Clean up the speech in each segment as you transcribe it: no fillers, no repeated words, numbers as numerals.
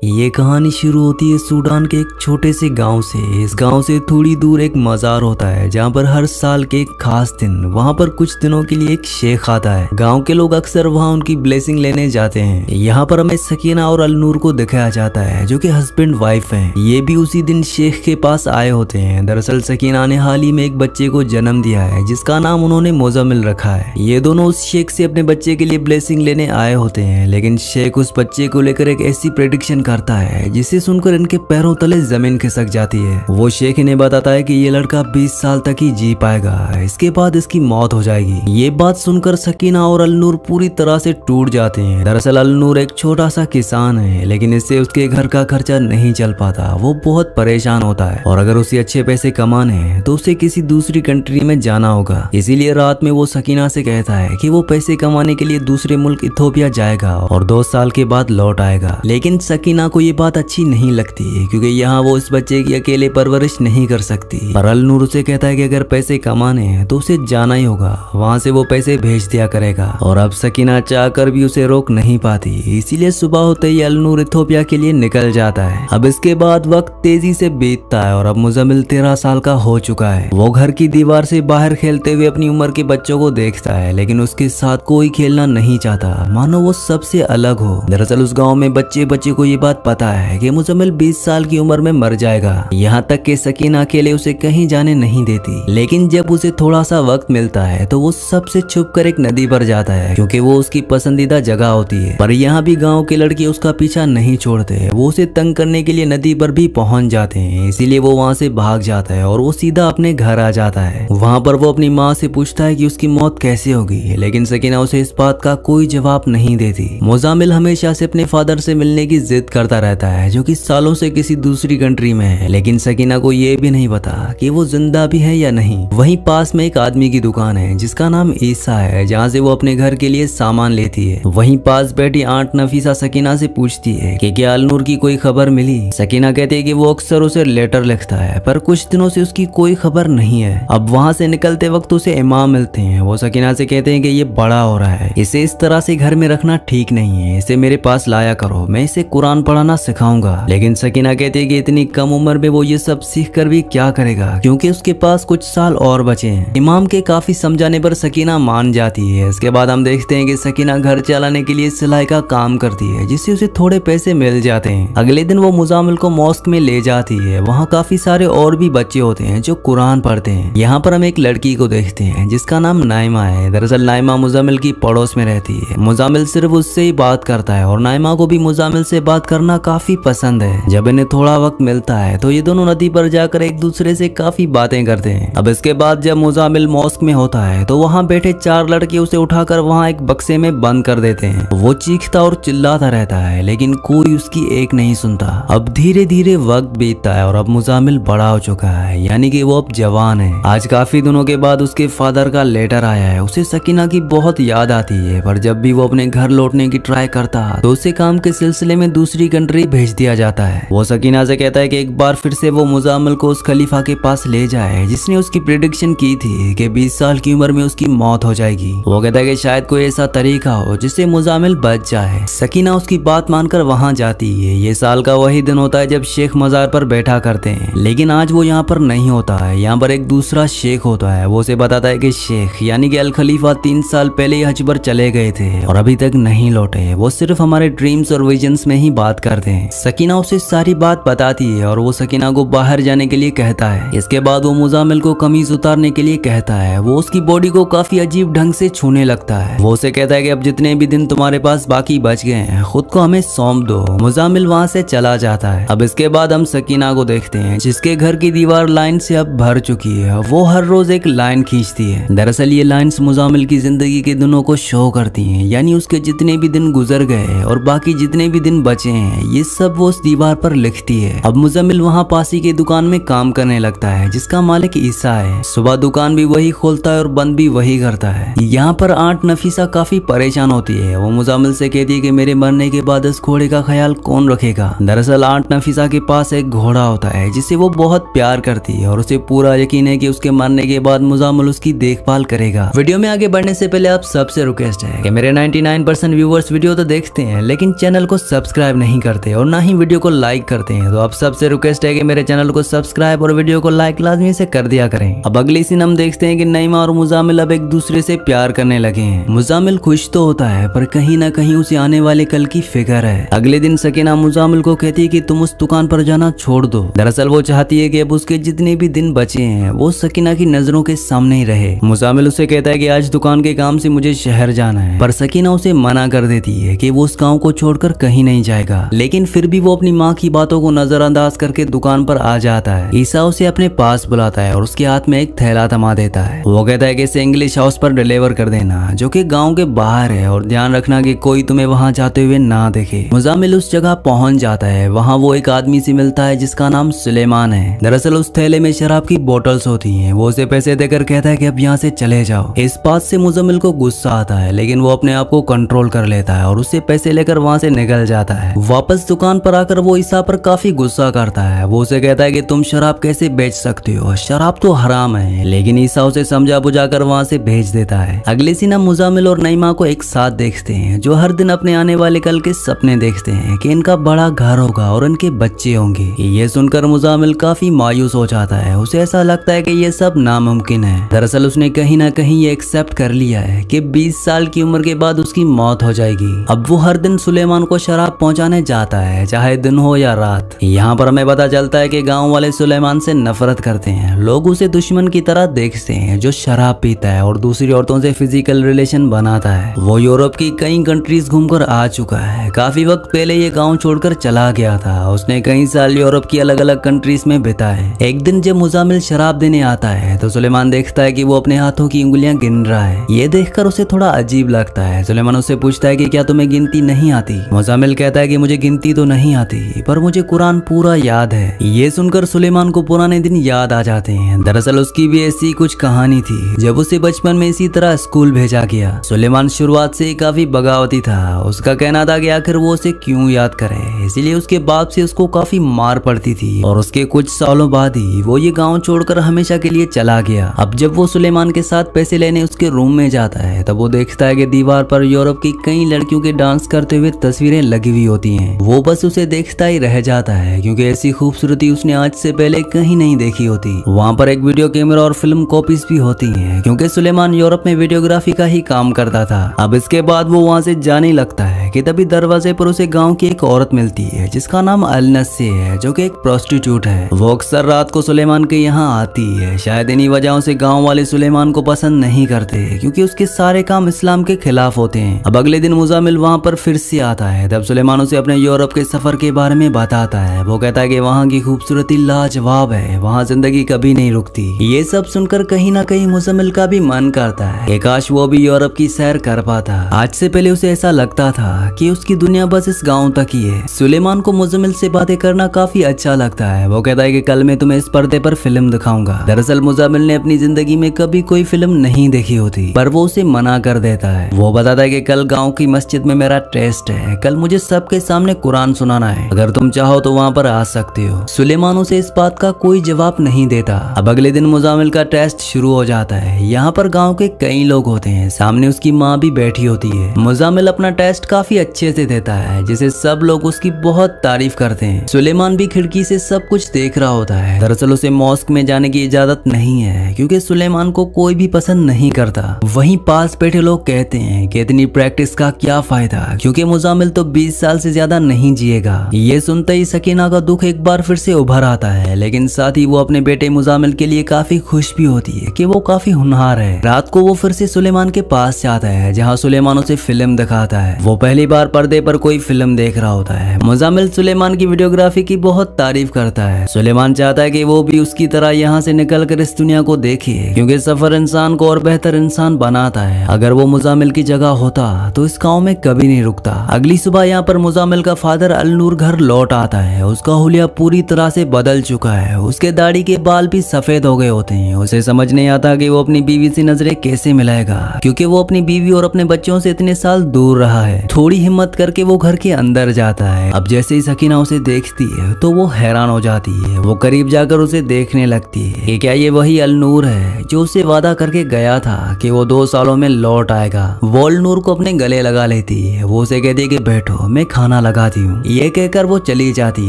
ये कहानी शुरू होती है सूडान के एक छोटे से गांव से। इस गांव से थोड़ी दूर एक मजार होता है जहां पर हर साल के एक खास दिन वहां पर कुछ दिनों के लिए एक शेख आता है। गांव के लोग अक्सर वहां उनकी ब्लेसिंग लेने जाते हैं। यहाँ पर हमें सकीना और अलनूर को दिखाया जाता है जो कि हस्बैंड वाइफ हैं। ये भी उसी दिन शेख के पास आए होते हैं। दरअसल सकीना ने हाल ही में एक बच्चे को जन्म दिया है जिसका नाम उन्होंने मुजम्मिल रखा है। ये दोनों उस शेख से अपने बच्चे के लिए ब्लेसिंग लेने आए होते हैं, लेकिन शेख उस बच्चे को लेकर एक ऐसी प्रेडिक्शन करता है जिसे सुनकर इनके पैरों तले जमीन खिसक जाती है। वो शेख इन्हें बताता है कि ये लड़का 20 साल तक ही जी पाएगा, इसके बाद इसकी मौत हो जाएगी। ये बात सुनकर सकीना और अलनूर पूरी तरह से टूट जाते हैं। दरअसल अलनूर एक छोटा सा किसान है, लेकिन इससे उसके घर का खर्चा नहीं चल पाता। वो बहुत परेशान होता है और अगर उसे अच्छे पैसे कमाने हैं तो उसे किसी दूसरी कंट्री में जाना होगा। इसीलिए रात में वो सकीना से कहता है कि वो पैसे कमाने के लिए दूसरे मुल्क इथोपिया जाएगा और 2 साल के बाद लौट आएगा। लेकिन सकीना को ये बात अच्छी नहीं लगती क्योंकि यहाँ वो इस बच्चे की अकेले परवरिश नहीं कर सकती। पर अलनूर उसे कहता है कि अगर पैसे कमाने हैं तो उसे जाना ही होगा, वहाँ से वो पैसे भेज दिया करेगा। और अब सकीना चाहकर भी उसे रोक नहीं पाती, इसीलिए सुबह होते ही अलनूर इथोपिया के लिए निकल जाता है। अब इसके बाद वक्त तेजी से बीतता है और अब मुजम्मिल 13 साल का हो चुका है। वो घर की दीवार से बाहर खेलते हुए अपनी उम्र के बच्चों को देखता है, लेकिन उसके साथ कोई खेलना नहीं चाहता, मानो वो सबसे अलग हो। दरअसल उस गाँव में बच्चे को ये बात पता है कि मुजम्मिल 20 साल की उम्र में मर जाएगा। यहाँ तक कि सकीना अकेले उसे कहीं जाने नहीं देती। लेकिन जब उसे थोड़ा सा वक्त मिलता है तो वो सबसे छुपकर एक नदी पर जाता है क्योंकि वो उसकी पसंदीदा जगह होती है। पर यहाँ भी गांव के लड़के उसका पीछा नहीं छोड़ते। वो उसे तंग करने के लिए नदी पर भी पहुंच जाते हैं, इसीलिए वो वहाँ से भाग जाता है और वो सीधा अपने घर आ जाता है। वहाँ पर वो अपनी माँ से पूछता है कि उसकी मौत कैसे होगी, लेकिन सकीना उसे इस बात का कोई जवाब नहीं देती। मुजम्मिल हमेशा से अपने फादर से मिलने की जिद करता रहता है जो कि सालों से किसी दूसरी कंट्री में है, लेकिन सकीना को ये भी नहीं पता कि वो जिंदा भी है या नहीं। वहीं पास में एक आदमी की दुकान है जिसका नाम ईसा है, जहाँ से वो अपने घर के लिए सामान लेती है। वहीं पास बैठी आंट नफीसा सकीना से पूछती है कि क्या अलनूर की कोई खबर मिली। सकीना कहती है कि वो अक्सर उसे लेटर लिखता है, पर कुछ दिनों से उसकी कोई खबर नहीं है। अब वहाँ से निकलते वक्त उसे इमाम मिलते हैं। वो सकीना से कहते हैं कि ये बड़ा हो रहा है, इसे इस तरह से घर में रखना ठीक नहीं है, इसे मेरे पास लाया करो, मैं इसे कुरान पढ़ाना सिखाऊंगा। लेकिन सकीना कहती है कि इतनी कम उम्र में वो ये सब सीख कर भी क्या करेगा, क्योंकि उसके पास कुछ साल और बचे हैं। इमाम के काफी समझाने पर सकीना मान जाती है। इसके बाद हम देखते हैं कि सकीना घर चलाने के लिए सिलाई का काम करती है, जिससे उसे थोड़े पैसे मिल जाते हैं। अगले दिन वो मुजामिल को मॉस्क में ले जाती है। वहाँ काफी सारे और भी बच्चे होते हैं जो कुरान पढ़ते हैं। यहाँ पर हम एक लड़की को देखते हैं जिसका नाम नाइमा है। दरअसल नाइमा मुजामिल की पड़ोस में रहती है। मुजामिल सिर्फ उससे ही बात करता है और नाइमा को भी मुजामिल से बात करना काफी पसंद है। जब इन्हें थोड़ा वक्त मिलता है तो ये दोनों नदी पर जाकर एक दूसरे से काफी बातें करते हैं। अब इसके बाद जब मुजामिल मॉस्क में होता है तो वहाँ बैठे 4 लड़के उसे उठाकर वहाँ एक बक्से में बंद कर देते हैं। वो चीखता और चिल्लाता रहता है, लेकिन कोई उसकी एक नहीं सुनता। अब धीरे धीरे वक्त बीतता है और अब मुजामिल बड़ा हो चुका है, यानी कि वो अब जवान है। आज काफी दिनों के बाद उसके फादर का लेटर आया है। उसे सकीना की बहुत याद आती है, पर जब भी वो अपने घर लौटने की ट्राई करता तो उसे काम के सिलसिले में दूसरी कंट्री भेज दिया जाता है। वो सकीना से कहता है कि एक बार फिर से वो मुजामिल को उस खलीफा के पास ले जाए जिसने उसकी प्रेडिक्शन की थी कि 20 साल की उम्र में उसकी मौत हो जाएगी। वो कहता है कि शायद कोई ऐसा तरीका हो जिससे मुजामिल बच जाए। सकीना उसकी बात मानकर वहाँ जाती है। ये साल का वही दिन होता है जब शेख मजार पर बैठा करते हैं, लेकिन आज वो यहाँ पर नहीं होता है। यहाँ पर एक दूसरा शेख होता है। वो उसे बताता है कि शेख यानी कि अल खलीफा 3 साल पहले हज पर चले गए थे और अभी तक नहीं लौटे। वो सिर्फ हमारे ड्रीम्स और विजन्स में ही बात करते हैं। सकीना उसे सारी बात बताती है और वो सकीना को बाहर जाने के लिए कहता है। इसके बाद वो मुजामिल को कमीज उतारने के लिए कहता है। वो उसकी बॉडी को काफी अजीब ढंग से छूने लगता है। वो उसे कहता है कि अब जितने भी दिन तुम्हारे पास बाकी बच गए हैं खुद को हमें सौंप दो। मुजामिल वहाँ से चला जाता है। अब इसके बाद हम सकीना को देखते हैं जिसके घर की दीवार लाइन से अब भर चुकी है। वो हर रोज एक लाइन खींचती है। दरअसल ये लाइन्स मुजामिल की जिंदगी के दिनों को शो करती है, यानी उसके जितने भी दिन गुजर गए और बाकी जितने भी दिन बचे हैं ये सब वो उस दीवार पर लिखती है। अब मुजम्मिल वहाँ पासी की दुकान में काम करने लगता है जिसका मालिक ईसा है। सुबह दुकान भी वही खोलता है और बंद भी वही करता है। यहाँ पर आंट नफीसा काफी परेशान होती है। वो मुजम्मिल से कहती है कि मेरे मरने के बाद इस घोड़े का ख्याल कौन रखेगा। दरअसल आंट नफीसा के पास एक घोड़ा होता है जिसे वो बहुत प्यार करती है और उसे पूरा यकीन है कि उसके मरने के बाद मुजम्मिल उसकी देखभाल करेगा। वीडियो में आगे बढ़ने से पहले आप सबसे रिक्वेस्ट है कि मेरे 99% व्यूवर्स वीडियो तो देखते हैं लेकिन चैनल को सब्सक्राइब नहीं नहीं करते और ना ही वीडियो को लाइक करते हैं। तो आप सबसे रिक्वेस्ट है कि मेरे चैनल को सब्सक्राइब और वीडियो को लाइक लाजमी से कर दिया करें। अब अगली सीन हम देखते हैं कि नईमा और मुजामिल अब एक दूसरे से प्यार करने लगे हैं। मुजामिल खुश तो होता है पर कहीं ना कहीं उसे आने वाले कल की फिक्र है। अगले दिन सकीना मुजामिल को कहती है कि तुम उस दुकान पर जाना छोड़ दो। दरअसल वो चाहती है कि अब उसके जितने भी दिन बचे हैं वो सकीना की नजरों के सामने ही रहे। मुजामिल उसे कहता है कि आज दुकान के काम से मुझे शहर जाना है, पर सकीना उसे मना कर देती है कि वो उस गांव को छोड़कर कहीं नहीं जाएगा। लेकिन फिर भी वो अपनी माँ की बातों को नजरअंदाज करके दुकान पर आ जाता है। ईसा उसे अपने पास बुलाता है और उसके हाथ में एक थैला थमा देता है। वो कहता है कि इसे इंग्लिश हाउस पर डिलीवर कर देना, जो कि गांव के बाहर है, और ध्यान रखना कि कोई तुम्हें वहां जाते हुए ना देखे। मुजामिल उस जगह पहुंच जाता है। वहां वो एक आदमी से मिलता है जिसका नाम सुलेमान है। दरअसल उस थैले में शराब की बोतल्स होती हैं। वो उसे पैसे देकर कहता है कि अब यहाँ से चले जाओ। इस बात से मुजामिल को गुस्सा आता है, लेकिन वो अपने आप को कंट्रोल कर लेता है और उससे पैसे लेकर वहाँ से निकल जाता है। वापस दुकान पर आकर वो ईसा पर काफी गुस्सा करता है। वो उसे कहता है कि तुम शराब कैसे बेच सकते हो, शराब तो हराम है। लेकिन ईसा उसे समझा बुझाकर वहाँ से भेज देता है। अगले दिन हम मुजामिल और नईमा को एक साथ देखते हैं, जो हर दिन अपने आने वाले कल के सपने देखते हैं कि इनका बड़ा घर होगा और इनके बच्चे होंगे। ये सुनकर मुजामिल काफी मायूस हो जाता है। उसे ऐसा लगता है कि ये सब नामुमकिन है। दरअसल उसने कहीं ना कहीं ये एक्सेप्ट कर लिया है कि 20 साल की उम्र के बाद उसकी मौत हो जाएगी। अब वो हर दिन सुलेमान को शराब पहुंचाने जाता है, चाहे दिन हो या रात। यहाँ पर हमें पता चलता है कि गांव वाले सुलेमान से नफरत करते हैं। लोग उसे दुश्मन की तरह देखते हैं जो शराब पीता है और दूसरी औरतों से फिजिकल रिलेशन बनाता है। वो यूरोप की कई कंट्रीज घूमकर आ चुका है। काफी वक्त पहले ये गाँव छोड़कर चला गया था। उसने कई साल यूरोप की अलग अलग कंट्रीज में बिताए। एक दिन जब मुजामिल शराब देने आता है तो सुलेमान देखता है कि वो अपने हाथों की उंगलियां गिन रहा है। ये देखकर उसे थोड़ा अजीब लगता है। सुलेमान उससे पूछता है कि क्या तुम्हें गिनती नहीं आती। मुजामिल कहता है कि मुझे गिनती तो नहीं आती, पर मुझे कुरान पूरा याद है। ये सुनकर सुलेमान को पुराने दिन याद आ जाते हैं। दरअसल उसकी भी ऐसी कुछ कहानी थी जब उसे बचपन में इसी तरह स्कूल भेजा गया। सुलेमान शुरुआत से काफी बगावती था। उसका कहना था कि आखिर वो उसे क्यों याद करे, इसीलिए उसके बाप से उसको काफी मार पड़ती थी और उसके कुछ सालों बाद ही वो ये गांव छोड़कर हमेशा के लिए चला गया। अब जब वो सुलेमान के साथ पैसे लेने उसके रूम में जाता है तब वो देखता है कि दीवार पर यूरोप की कई लड़कियों के डांस करते हुए तस्वीरें लगी हुई होती हैं। वो बस उसे देखता ही रह जाता है, क्योंकि ऐसी खूबसूरती उसने आज से पहले कहीं नहीं देखी होती। वहाँ पर एक वीडियो कैमरा और फिल्म कॉपीज भी होती हैं, क्योंकि सुलेमान यूरोप में वीडियोग्राफी का ही काम करता था। अब इसके बाद वो वहाँ से जाने लगता है कि तभी दरवाजे पर उसे गाँव की एक औरत मिलती है जिसका नाम अलनस्सी है, जो कि एक प्रोस्टिट्यूट है। वो अक्सर रात को सुलेमान के यहाँ आती है। शायद इन्हीं वजहों से गांव वाले सुलेमान को पसंद नहीं करते, क्योंकि उसके सारे काम इस्लाम के खिलाफ होते हैं। अब अगले दिन मुजामिल वहां पर फिर से आता है। तब सुलेमान उसे अपने यूरोप के सफर के बारे में बताता है। वो कहता है कि वहाँ की खूबसूरती लाजवाब है, वहाँ जिंदगी कभी नहीं रुकती। ये सब सुनकर कहीं ना कहीं मुजामिल का भी मन करता है कि काश वो भी यूरोप की सैर कर पाता। आज से पहले उसे ऐसा लगता था कि उसकी दुनिया बस इस गाँव तक ही है। सुलेमान को मुजामिल से बातें करना काफी अच्छा लगता है। वो कहता है कि कल मैं तुम्हें इस पर्दे पर फिल्म दिखाऊंगा। दरअसल मुजामिल ने अपनी जिंदगी में कभी कोई फिल्म नहीं देखी होती, पर वो उसे मना कर देता है। वो बताता है कि कल गांव की मस्जिद में मेरा टेस्ट है, कल मुझे सबके सामने कुरान सुनाना है, अगर तुम चाहो तो वहाँ पर आ सकते हो। सुलेमान उसे इस बात का कोई जवाब नहीं देता। अब अगले दिन मुजामिल का टेस्ट शुरू हो जाता है। यहाँ पर गाँव के कई लोग होते हैं, सामने उसकी माँ भी बैठी होती है। मुजामिल अपना टेस्ट काफी अच्छे से देता है, जिसे सब लोग उसकी बहुत तारीफ करते हैं। सुलेमान भी खिड़की से सब कुछ देख रहा होता है। दरअसल उसे मॉस्क में जाने की इजाजत नहीं है, क्योंकि सुलेमान को कोई भी पसंद नहीं करता। वहीं पास बैठे लोग कहते हैं कि इतनी प्रैक्टिस का क्या फायदा, क्योंकि मुजामिल तो 20 साल से ज्यादा नहीं जिएगा। ये सुनते ही सकीना का दुख एक बार फिर से उभर आता है, लेकिन साथ ही वो अपने बेटे मुजामिल के लिए काफी खुश भी होती है कि वो काफी होनहार है। रात को वो फिर से सुलेमान के पास जाता है, जहाँ सुलेमान उसे फिल्म दिखाता है। वो पहली बार पर्दे पर कोई फिल्म देख रहा होता है। मुजामिल सुलेमान की वीडियोग्राफी की बहुत तारीफ करता है। सुलेमान चाहता है कि वो भी उसकी तरह यहाँ से निकलकर इस दुनिया को देखे, क्योंकि सफर इंसान को और बेहतर इंसान बनाता है। अगर वो मुजामिल की जगह होता तो इस गाँव में कभी नहीं रुकता। अगली सुबह यहाँ पर मुजामिल का फादर अलनूर घर लौट आता है। उसका हुलिया पूरी तरह से बदल चुका है। उसके दाढ़ी के बाल भी सफेद हो गए होते हैं। उसे समझ नहीं आता कि वो अपनी बीवी से नजरें कैसे मिलाएगा, क्योंकि वो अपनी बीवी और अपने बच्चों से इतने साल दूर रहा है। थोड़ी हिम्मत करके वो घर के अंदर जाता है। अब जैसे ही सकीना उसे देखती है तो वो हैरान हो जाती है। वो करीब जाकर उसे देखने लगती है कि क्या ये वही अलनूर है जो उसे वादा करके गया था कि वो 2 सालों में लौट आएगा। वो अलनूर को अपने गले लगा लेती है। वो उसे कहती है कि बैठो, मैं खाना खाना लगाती हूँ। ये कहकर वो चली जाती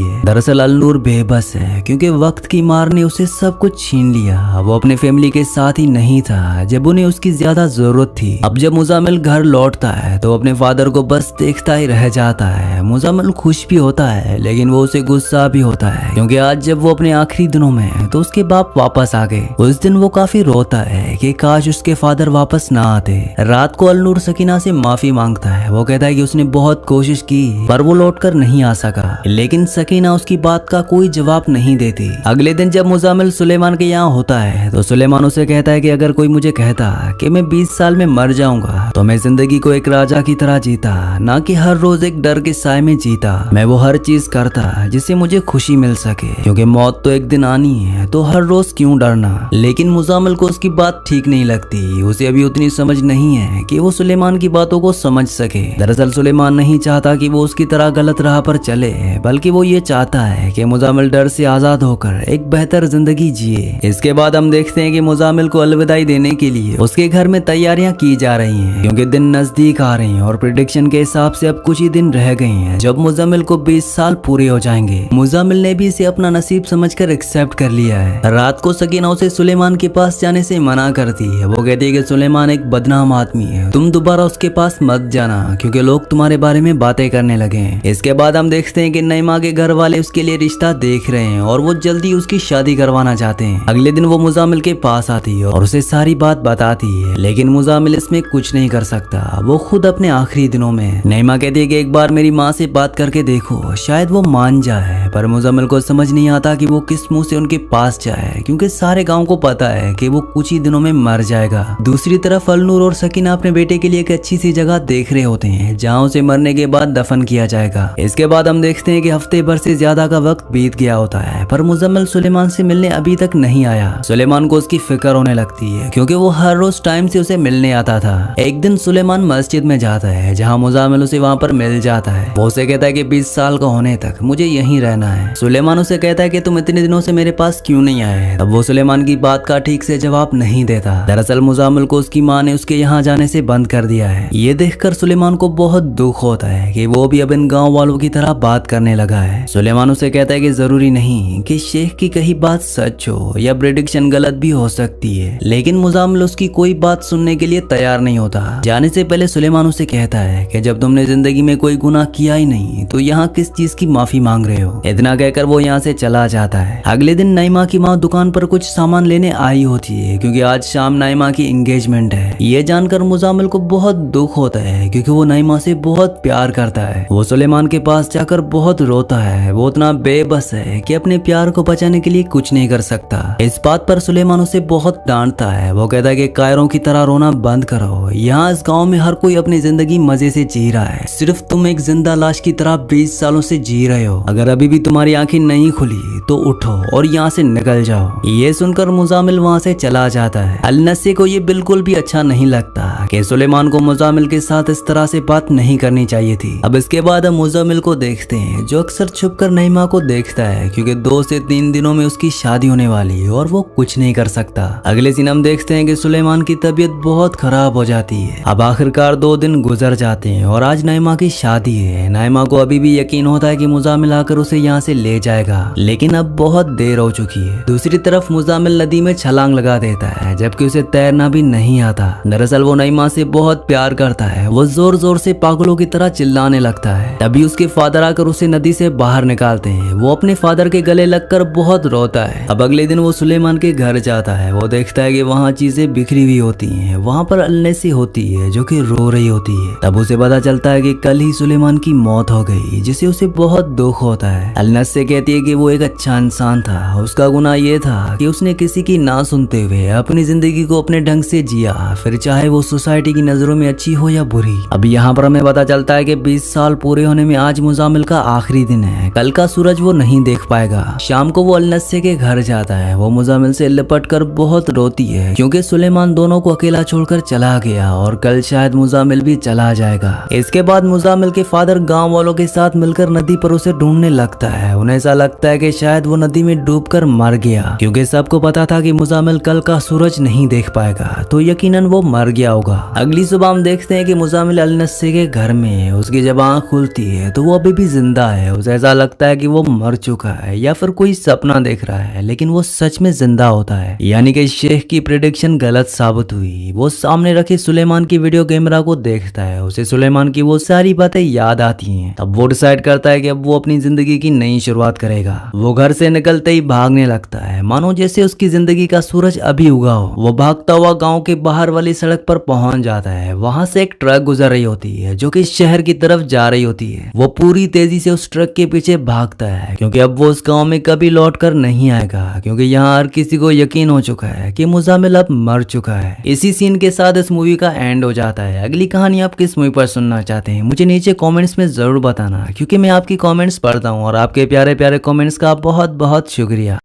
है। दरअसल अलनूर बेबस है क्योंकि वक्त की मार ने उसे सब कुछ छीन लिया। वो अपने फैमिली के साथ ही नहीं था जब उन्हें उसकी ज्यादा जरूरत थी। अब जब मुजामिल घर लौटता है तो अपने फादर को बस देखता ही रह जाता है। मुजामिल खुश भी होता है लेकिन वो उसे गुस्सा भी होता है क्योंकि आज जब वो अपने आखिरी दिनों में है तो उसके बाप वापस आ गए। उस दिन वो काफी रोता है कि काश उसके फादर वापस ना आते। रात को अलनूर सकीना से माफी मांगता है। वो कहता है कि उसने बहुत कोशिश की पर वो लौटकर नहीं आ सका, लेकिन सकीना उसकी बात का कोई जवाब नहीं देती। अगले दिन जब मुजामिल सुलेमान के यहाँ होता है तो सुलेमान उसे कहता है कि अगर कोई मुझे कहता कि मैं 20 साल में मर जाऊंगा तो मैं जिंदगी को एक राजा की तरह जीता, ना कि हर रोज एक डर के साए में जीता। मैं वो हर चीज करता जिससे मुझे खुशी मिल सके क्योंकि मौत तो एक दिन आनी है, तो हर रोज क्यों डरना। लेकिन मुजामिल को उसकी बात ठीक नहीं लगती। उसे अभी उतनी समझ नहीं है कि वो सुलेमान की बातों को समझ सके। दरअसल सुलेमान नहीं चाहता कि वो उसकी तरह गलत राह पर चले, बल्कि वो ये चाहता है कि मुजामिल डर से आजाद होकर एक बेहतर जिंदगी जिए। इसके बाद हम देखते हैं कि मुजामिल को अलविदाई देने के लिए उसके घर में तैयारियां की जा रही हैं क्योंकि दिन नजदीक आ रहे हैं और प्रेडिक्शन के हिसाब से अब कुछ ही दिन रह गए हैं जब मुजामिल को 20 साल पूरे हो जाएंगे। मुजामिल ने भी इसे अपना नसीब समझकर एक्सेप्ट कर लिया है। रात को सकीना उसे सुलेमान के पास जाने से मना करती है। वो कहती है कि सुलेमान एक बदनाम आदमी है, तुम दोबारा उसके पास मत जाना क्योंकि लोग तुम्हारे बारे में बातें करने लगे हैं। इसके बाद हम देखते हैं कि नईमा के घर वाले उसके लिए रिश्ता देख रहे हैं और वो जल्दी उसकी शादी करवाना चाहते हैं। अगले दिन वो मुजामिल के पास आती है और उसे सारी बात बताती है, लेकिन मुजामिल इसमें कुछ नहीं कर सकता। वो खुद अपने आखिरी दिनों में। नईमा कहती है कि एक बार मेरी माँ से बात करके देखो, शायद वो मान जाए। पर मुजामिल को समझ नहीं आता कि वो किस मुंह से उनके पास जाए क्योंकि सारे गांव को पता है कि वो कुछ ही दिनों में मर जाएगा। दूसरी तरफ अलनूर और सकीना अपने बेटे के लिए एक अच्छी सी जगह देख रहे होते हैं जहाँ उसे मरने के बाद दफन किया जाएगा। इसके बाद हम देखते हैं कि हफ्ते भर से ज्यादा का वक्त बीत गया होता है पर मुजामिल सुलेमान से मिलने अभी तक नहीं आया। सुलेमान को उसकी फिक्र होने लगती है क्योंकि वो हर रोज टाइम से उसे मिलने आता था। एक दिन सुलेमान मस्जिद में जाता है जहाँ मुजामिल उसे वहाँ पर मिल जाता है। वो उसे कहता है कि 20 साल का होने तक मुझे यहीं रहना है। सुलेमान उसे कहता है कि तुम इतने दिनों से मेरे पास क्यों नहीं आए। तब वो सुलेमान की बात का ठीक से जवाब नहीं देता। दरअसल मुजामिल को उसकी माँ ने उसके यहाँ जाने से बंद कर दिया है। ये देखकर सुलेमान को बहुत दुख होता है कि वो भी अब इन गाँव वालों की तरह बात करने लगा है। सुलेमान उसे कहता है कि जरूरी नहीं कि शेख की कही बात सच हो या प्रेडिक्शन गलत भी हो सकती है, लेकिन मुजामिल उसकी कोई बात सुनने के लिए तैयार नहीं होता। जाने से पहले सुलेमान उसे कहता है कि जब तुमने जिंदगी में कोई गुनाह किया ही नहीं तो यहाँ किस चीज की माफी मांग रहे हो। इतना कहकर वो यहाँ से चला जाता है। अगले दिन नईमा की माँ दुकान पर कुछ सामान लेने आई होती है क्योंकि आज शाम नईमा की एंगेजमेंट है। ये जानकर मुजामिल को बहुत दुख होता है क्योंकि वो नईमा से बहुत प्यार करता है। वो सुलेमान के पास जाकर बहुत रोता है। वो उतना बेबस है कि अपने प्यार को बचाने के लिए कुछ नहीं कर सकता। इस बात पर सुलेमान उसे बहुत डांटता है। वो कहता है कि कायरों की तरह रोना बंद करो। यहाँ इस गांव में हर कोई अपनी जिंदगी मजे से जी रहा है, सिर्फ तुम एक जिंदा लाश की तरह 20 सालों से जी रहे हो। अगर अभी भी तुम्हारी आंखें नहीं खुली तो उठो और यहाँ से निकल जाओ। ये सुनकर मुजामिल वहाँ से चला जाता है। अल-नस्सी को ये बिल्कुल भी अच्छा नहीं लगता कि सुलेमान को मुजामिल के साथ इस तरह से बात नहीं करनी चाहिए थी। अब इसके बाद हम मुजामिल को देखते हैं जो अक्सर छुपकर नईमा को देखता है क्योंकि 2 से 3 दिनों में उसकी शादी होने वाली है और वो कुछ नहीं कर सकता। अगले दिन हम देखते हैं कि सुलेमान की तबीयत बहुत खराब हो जाती है। अब आखिरकार 2 दिन गुजर जाते हैं और आज नईमा की शादी है। नईमा को अभी भी यकीन होता है कि मुजामिल आकर उसे यहाँ से ले जाएगा, लेकिन अब बहुत देर हो चुकी है। दूसरी तरफ मुजामिल नदी में छलांग लगा देता है जबकि उसे तैरना भी नहीं आता। दरअसल वो नईमा से बहुत प्यार करता है। वो जोर जोर से पागलों की तरह चिल्लाने लगता है। तभी उसके फादर आकर उसे नदी से बाहर निकालते हैं। वो अपने फादर के गले लगकर बहुत रोता है। अब अगले दिन वो सुलेमान के घर जाता है। वो देखता है कि वहाँ चीजें बिखरी हुई होती हैं। वहाँ पर अल-नस्सी होती है जो कि रो रही होती है। तब उसे पता चलता है कि कल ही सुलेमान की मौत हो गई, जिससे उसे बहुत दुख होता है। अल-नस्सी कहती है कि वो एक अच्छा इंसान था। उसका गुनाह ये था कि उसने किसी की ना सुनते हुए अपनी जिंदगी को अपने ढंग से जिया, फिर चाहे वो सोसाइटी की नजरों में अच्छी हो या बुरी। अब यहाँ पर हमें पता चलता है कि 20 साल पूरे होने में आज मुजामिल का आखिरी दिन है। कल का सूरज वो नहीं देख पाएगा। शाम को वो अल-नस्सी के घर जाता है। वो मुजामिल से लिपट कर बहुत रोती है क्योंकि सुलेमान दोनों को अकेला छोड़कर चला गया और कल शायद मुजामिल भी चला जाएगा। इसके बाद मुजामिल के फादर गांव वालों के साथ मिलकर नदी पर उसे ढूंढने लगता है। उन्हें ऐसा लगता है कि शायद वो नदी में डूबकर मर गया क्योंकि सबको पता था कि मुजामिल कल का सूरज नहीं देख पाएगा, तो यकीनन वो मर गया होगा। अगली सुबह हम देखते हैं कि मुजामिल अल-नस्सी के घर में उसकी जब आँख खुलती है तो वो अभी भी जिंदा है। उसे ऐसा लगता है कि वो मर चुका है या फिर कोई सपना देख रहा है, लेकिन वो सच में जिंदा होता है। यानी कि शेख की प्रेडिक्शन गलत साबित हुई। वो सामने रखे सुलेमान की वीडियो कैमरा को देखता है। उसे सुलेमान की वो सारी बातें याद आती हैं। तब वो डिसाइड करता है कि अब वो अपनी जिंदगी की नई शुरुआत करेगा। वो घर से निकलते ही भागने लगता है, मानो जैसे उसकी जिंदगी का सूरज अभी उगा हो। वो भागता हुआ गांव के बाहर वाली सड़क पर पहुंच जाता है। वहां से एक ट्रक गुजर रही होती है जो कि शहर की तरफ जा रही होती है। वो पूरी तेजी से उस ट्रक के पीछे भागता है, क्योंकि अब वो उस गांव में कभी लौट कर नहीं आएगा, क्योंकि यहाँ हर किसी को यकीन हो चुका है कि मुजामिल अब मर चुका है। इसी सीन के साथ इस मूवी का एंड हो जाता है। अगली कहानी आप किस मूवी पर सुनना चाहते हैं मुझे नीचे कमेंट्स में जरूर बताना, क्योंकि मैं आपकी कमेंट्स पढ़ता हूँ और आपके प्यारे प्यारे कमेंट्स का बहुत बहुत शुक्रिया।